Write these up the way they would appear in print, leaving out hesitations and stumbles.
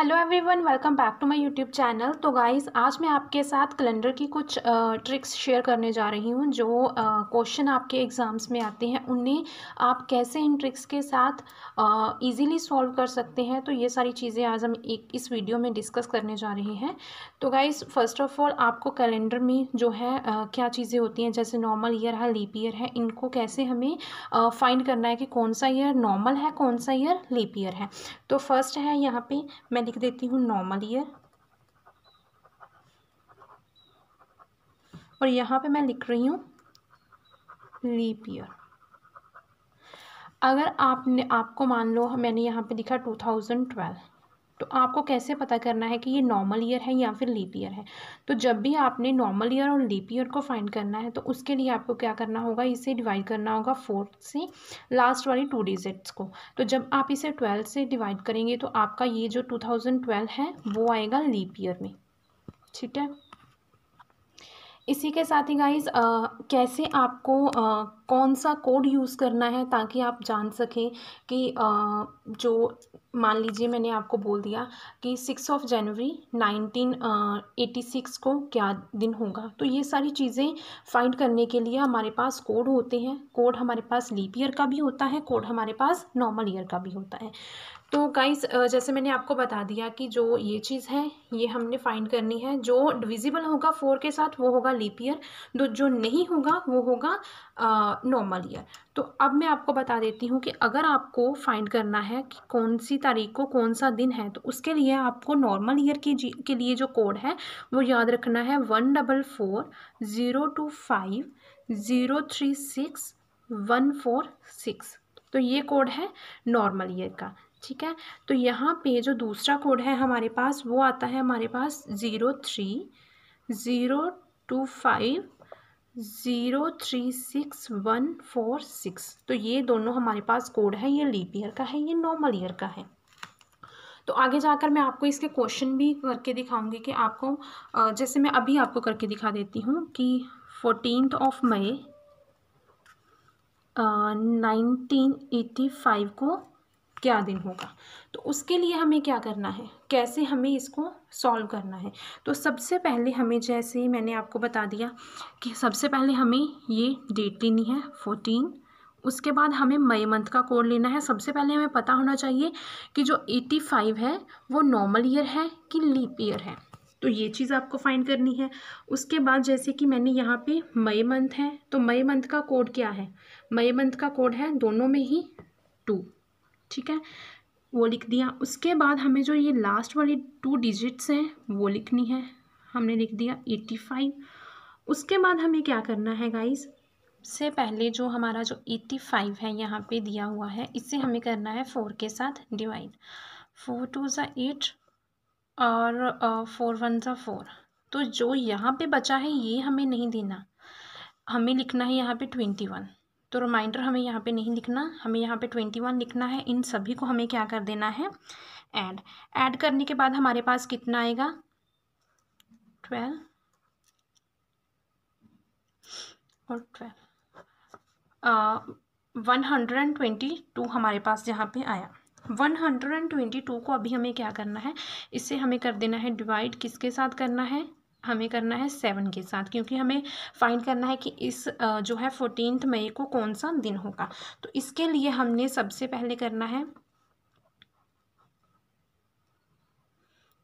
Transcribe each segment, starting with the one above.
Hello everyone, welcome back to my YouTube channel. तो guys, आज मैं आपके साथ कैलेंडर की कुछ ट्रिक्स शेयर करने जा रही हूँ जो क्वेश्चन आपके एग्ज़ाम्स में आते हैं, उन्हें आप कैसे इन ट्रिक्स के साथ इजीली सॉल्व कर सकते हैं। तो ये सारी चीज़ें आज हम इस वीडियो में डिस्कस करने जा रहे हैं। तो गाइस, फर्स्ट ऑफ ऑल आपको कैलेंडर में जो है क्या चीज़ें होती हैं, जैसे नॉर्मल ईयर है, लीप ईयर है, इनको कैसे हमें फाइंड करना है कि कौन सा ईयर नॉर्मल है, कौन सा ईयर लीप ईयर है। तो फर्स्ट है यहाँ पे मैं लिख देती हूँ नॉर्मल ईयर, और यहाँ पे मैं लिख रही हूँ लीप ईयर। अगर आपको मान लो मैंने यहाँ पे लिखा 2012, तो आपको कैसे पता करना है कि ये नॉर्मल ईयर है या फिर लीप ईयर है। तो जब भी आपने नॉर्मल ईयर और लीप ईयर को फाइंड करना है, तो उसके लिए आपको क्या करना होगा, इसे डिवाइड करना होगा 4 से लास्ट वाली 2 डिजिट्स को। तो जब आप इसे 12 से डिवाइड करेंगे तो आपका ये जो 2012 है वो आएगा लीप ईयर में। ठीक है। इसी के साथ ही गाइज कैसे आपको कौन सा कोड यूज़ करना है ताकि आप जान सकें कि जो मान लीजिए मैंने आपको बोल दिया कि 6 जनवरी 1986 को क्या दिन होगा। तो ये सारी चीज़ें फाइंड करने के लिए हमारे पास कोड होते हैं। कोड हमारे पास लीप ईयर का भी होता है, कोड हमारे पास नॉर्मल ईयर का भी होता है। तो गाइस, जैसे मैंने आपको बता दिया कि जो ये चीज़ है ये हमने फाइंड करनी है। जो डिविजिबल होगा 4 के साथ वो होगा लीप ईयर, जो नहीं होगा वो होगा नॉर्मल ईयर। तो अब मैं आपको बता देती हूँ कि अगर आपको फाइंड करना है कि कौन सी तारीख को कौन सा दिन है, तो उसके लिए आपको नॉर्मल ईयर के लिए जो कोड है वो याद रखना है 144025036146146। तो ये कोड है नॉर्मल ईयर का। ठीक है। तो यहाँ पे जो दूसरा कोड है हमारे पास वो आता है हमारे पास 03025036146। तो ये दोनों हमारे पास कोड है, ये लीप ईयर का है, ये नॉर्मल ईयर का है। तो आगे जाकर मैं आपको इसके क्वेश्चन भी करके दिखाऊंगी कि आपको जैसे मैं अभी आपको करके दिखा देती हूँ कि 14 मई 1985 को क्या दिन होगा। तो उसके लिए हमें क्या करना है, कैसे हमें इसको सॉल्व करना है। तो सबसे पहले हमें, जैसे मैंने आपको बता दिया कि सबसे पहले हमें ये डेट लेनी है 14। उसके बाद हमें मई मंथ का कोड लेना है। सबसे पहले हमें पता होना चाहिए कि जो 85 है वो नॉर्मल ईयर है कि लीप ईयर है। तो ये चीज़ आपको फाइंड करनी है। उसके बाद जैसे कि मैंने यहाँ पे मई मंथ है, तो मई मंथ का कोड क्या है, मई मंथ का कोड है दोनों में ही 2। ठीक है, वो लिख दिया। उसके बाद हमें जो ये लास्ट वाली 2 डिजिट्स हैं वो लिखनी है, हमने लिख दिया 85। उसके बाद हमें क्या करना है गाइस, से पहले जो हमारा जो 85 है यहाँ पे दिया हुआ है, इससे हमें करना है 4 के साथ डिवाइड। 4 2 ज़ा 8 और 4 1 ज़ा 4। तो जो यहाँ पे बचा है ये हमें नहीं देना, हमें लिखना है यहाँ पे 21। तो रिमाइंडर हमें यहाँ पे नहीं लिखना, हमें यहाँ पे 21 लिखना है। इन सभी को हमें क्या कर देना है, ऐड करने के बाद हमारे पास कितना आएगा, 12 और 12 122 हमारे पास यहाँ पे आया। 122 को अभी हमें क्या करना है, इससे हमें कर देना है डिवाइड, किसके साथ करना है, हमें करना है 7 के साथ, क्योंकि हमें फाइंड करना है कि इस जो है 14 मई को कौन सा दिन होगा। तो इसके लिए हमने सबसे पहले करना है,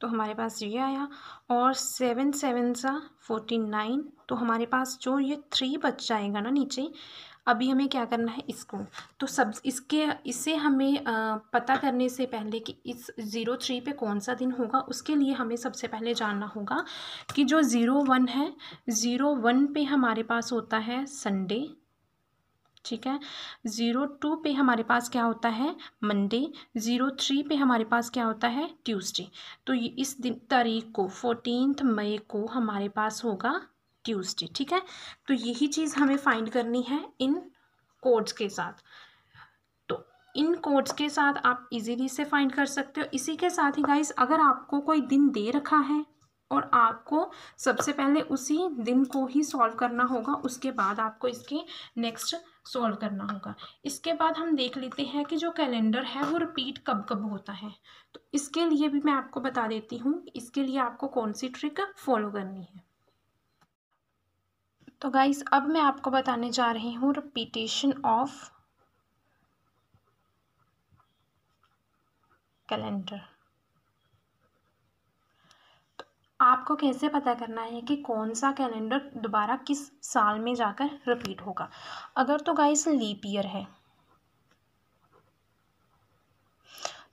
तो हमारे पास ये आया, और 7 7 सा 49। तो हमारे पास जो ये 3 बच जाएगा ना नीचे, अभी हमें क्या करना है इसको। तो इसे हमें पता करने से पहले कि इस 03 पे कौन सा दिन होगा, उसके लिए हमें सबसे पहले जानना होगा कि जो 01 है, 01 पे हमारे पास होता है संडे। ठीक है। 02 पे हमारे पास क्या होता है, मंडे। 03 पे हमारे पास क्या होता है, ट्यूसडे। तो ये इस दिन तारीख को 14 मई को हमारे पास होगा ट्यूसडे। ठीक है। तो यही चीज़ हमें फाइंड करनी है इन कोड्स के साथ। तो इन कोड्स के साथ आप इजीली से फाइंड कर सकते हो। इसी के साथ ही गाइस, अगर आपको कोई दिन दे रखा है और आपको सबसे पहले उसी दिन को ही सॉल्व करना होगा, उसके बाद आपको इसके नेक्स्ट सॉल्व करना होगा। इसके बाद हम देख लेते हैं कि जो कैलेंडर है वो रिपीट कब कब होता है। तो इसके लिए भी मैं आपको बता देती हूँ इसके लिए आपको कौन सी ट्रिक फॉलो करनी है। तो गाइस अब मैं आपको बताने जा रही हूँ रिपीटेशन ऑफ कैलेंडर। आपको कैसे पता करना है कि कौन सा कैलेंडर दोबारा किस साल में जाकर रिपीट होगा। अगर तो गाइस लीप ईयर है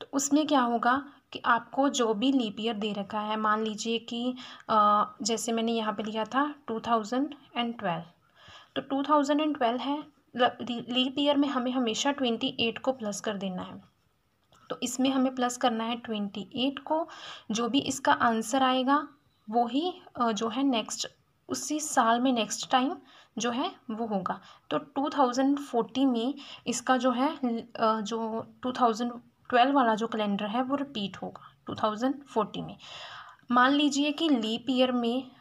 तो उसमें क्या होगा कि आपको जो भी लीप ईयर दे रखा है, मान लीजिए कि जैसे मैंने यहाँ पे लिया था 2012, तो 2012 है, लीप ईयर में हमें हमेशा 28 को प्लस कर देना है। तो इसमें हमें प्लस करना है 28 को, जो भी इसका आंसर आएगा वो ही जो है नेक्स्ट उसी साल में नेक्स्ट टाइम जो है वो होगा। तो 2040 में इसका जो है जो 2012 वाला जो कैलेंडर है वो रिपीट होगा 2040 में। मान लीजिए कि लीप ईयर में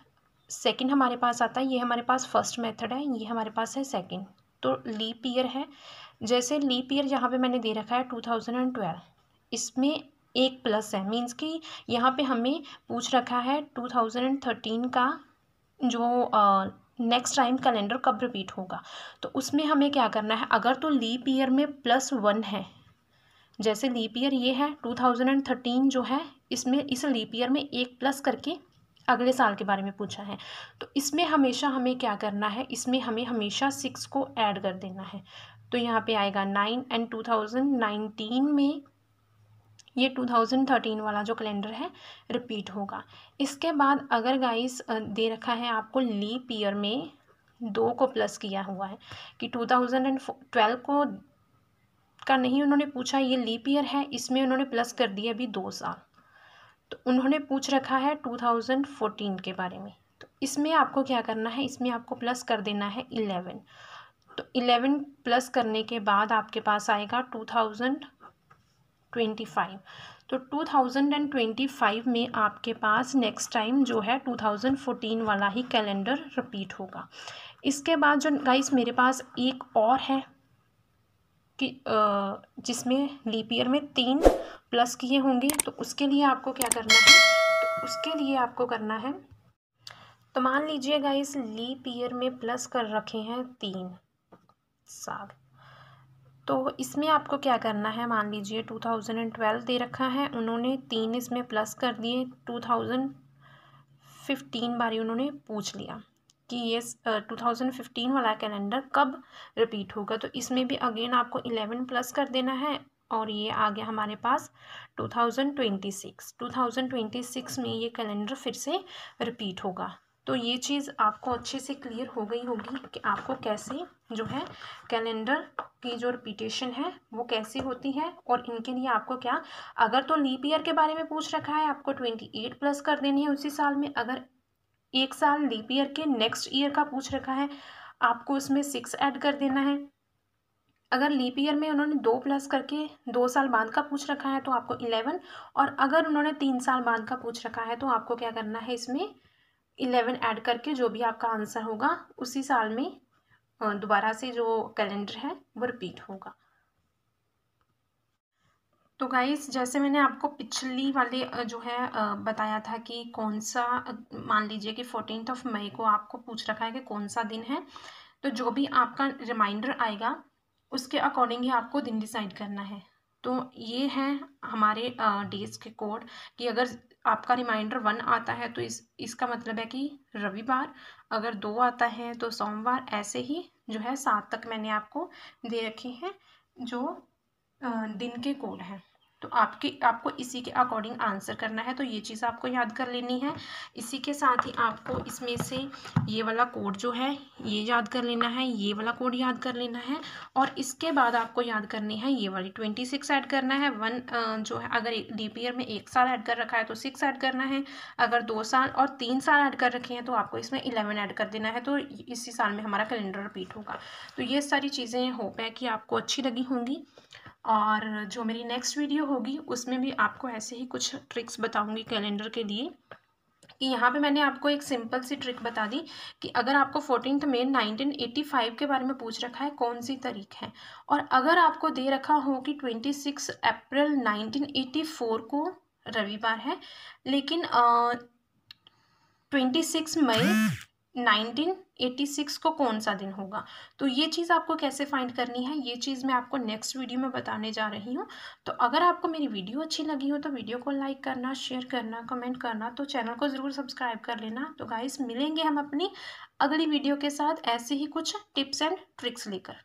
सेकंड हमारे पास आता है, ये हमारे पास फर्स्ट मेथड है, ये हमारे पास है सेकंड। तो लीप ईयर है, जैसे लीप ईयर यहाँ पे मैंने दे रखा है 2012, इसमें एक प्लस है, मीन्स कि यहाँ पे हमें पूछ रखा है 2013 का जो नेक्स्ट टाइम कैलेंडर कब रिपीट होगा। तो उसमें हमें क्या करना है, अगर तो लीप ईयर में +1 है, जैसे लीप ईयर ये है 2013 जो है, इसमें इस लीप ईयर में एक प्लस करके अगले साल के बारे में पूछा है, तो इसमें हमेशा हमें क्या करना है, इसमें हमें हमेशा 6 को ऐड कर देना है। तो यहाँ पे आएगा 9 एंड 2019 में ये 2013 वाला जो कैलेंडर है रिपीट होगा। इसके बाद अगर गाइस दे रखा है आपको लीप ईयर में 2 को प्लस किया हुआ है कि 2012 को का नहीं उन्होंने पूछा, ये लीप ईयर है, इसमें उन्होंने प्लस कर दिया अभी 2 साल, तो उन्होंने पूछ रखा है 2014 के बारे में। तो इसमें आपको क्या करना है, इसमें आपको प्लस कर देना है 11। तो 11 प्लस करने के बाद आपके पास आएगा 2025। तो 2025 में आपके पास नेक्स्ट टाइम जो है 2014 वाला ही कैलेंडर रिपीट होगा। इसके बाद जो गाइस मेरे पास एक और है कि जिसमें लीप ईयर में 3 प्लस किए होंगे, तो उसके लिए आपको क्या करना है, तो उसके लिए आपको करना है, तो मान लीजिए गाइस लीप ईयर में प्लस कर रखे हैं 3 साल, तो इसमें आपको क्या करना है, मान लीजिए 2012 दे रखा है, उन्होंने 3 इसमें प्लस कर दिए, 2015 बारी उन्होंने पूछ लिया कि ये 2015 वाला कैलेंडर कब रिपीट होगा। तो इसमें भी अगेन आपको 11 प्लस कर देना है, और ये आ गया हमारे पास 2026 में ये कैलेंडर फिर से रिपीट होगा। तो ये चीज़ आपको अच्छे से क्लियर हो गई होगी कि आपको कैसे जो है कैलेंडर की जो रिपीटेशन है वो कैसी होती है, और इनके लिए आपको क्या, अगर तो लीप ईयर के बारे में पूछ रखा है आपको 28 प्लस कर देनी है उसी साल में। अगर एक साल लीप ईयर के नेक्स्ट ईयर का पूछ रखा है आपको उसमें 6 ऐड कर देना है। अगर लीप ईयर में उन्होंने 2 प्लस करके 2 साल बाद का पूछ रखा है तो आपको 11, और अगर उन्होंने 3 साल बाद का पूछ रखा है तो आपको क्या करना है, इसमें 11 ऐड करके जो भी आपका आंसर होगा उसी साल में दोबारा से जो कैलेंडर है वो रिपीट होगा। तो गाइस जैसे मैंने आपको पिछली वाले जो है बताया था कि कौन सा, मान लीजिए कि 14 मई को आपको पूछ रखा है कि कौन सा दिन है, तो जो भी आपका रिमाइंडर आएगा उसके अकॉर्डिंग ही आपको दिन डिसाइड करना है। तो ये है हमारे डेज के कोड कि अगर आपका रिमाइंडर 1 आता है तो इसका मतलब है कि रविवार, अगर 2 आता है तो सोमवार, ऐसे ही जो है 7 तक मैंने आपको दे रखे हैं जो दिन के कोड हैं। तो आपको इसी के अकॉर्डिंग आंसर करना है, तो ये चीज़ आपको याद कर लेनी है। इसी के साथ ही आपको इसमें से ये वाला कोड जो है ये याद कर लेना है, ये वाला कोड याद कर लेना है, और इसके बाद आपको याद करनी है ये वाली 26 ऐड करना है। 1 जो है, अगर लीप ईयर में 1 साल ऐड कर रखा है तो 6 ऐड करना है, अगर 2 साल और 3 साल ऐड कर रखे हैं तो आपको इसमें 11 ऐड कर देना है। तो इसी साल में हमारा कैलेंडर रिपीट होगा। तो ये सारी चीज़ें होप है कि आपको अच्छी लगी होंगी, और जो मेरी नेक्स्ट वीडियो होगी उसमें भी आपको ऐसे ही कुछ ट्रिक्स बताऊंगी कैलेंडर के लिए कि यहाँ पे मैंने आपको एक सिंपल सी ट्रिक बता दी कि अगर आपको 14 मई 1985 के बारे में पूछ रखा है कौन सी तारीख है, और अगर आपको दे रखा हो कि 26 अप्रैल 1984 को रविवार है, लेकिन 26 मई 1986 को कौन सा दिन होगा, तो ये चीज़ आपको कैसे फाइंड करनी है, ये चीज़ मैं आपको नेक्स्ट वीडियो में बताने जा रही हूँ। तो अगर आपको मेरी वीडियो अच्छी लगी हो तो वीडियो को लाइक करना, शेयर करना, कमेंट करना, तो चैनल को ज़रूर सब्सक्राइब कर लेना। तो गाइस मिलेंगे हम अपनी अगली वीडियो के साथ ऐसे ही कुछ टिप्स एंड ट्रिक्स लेकर।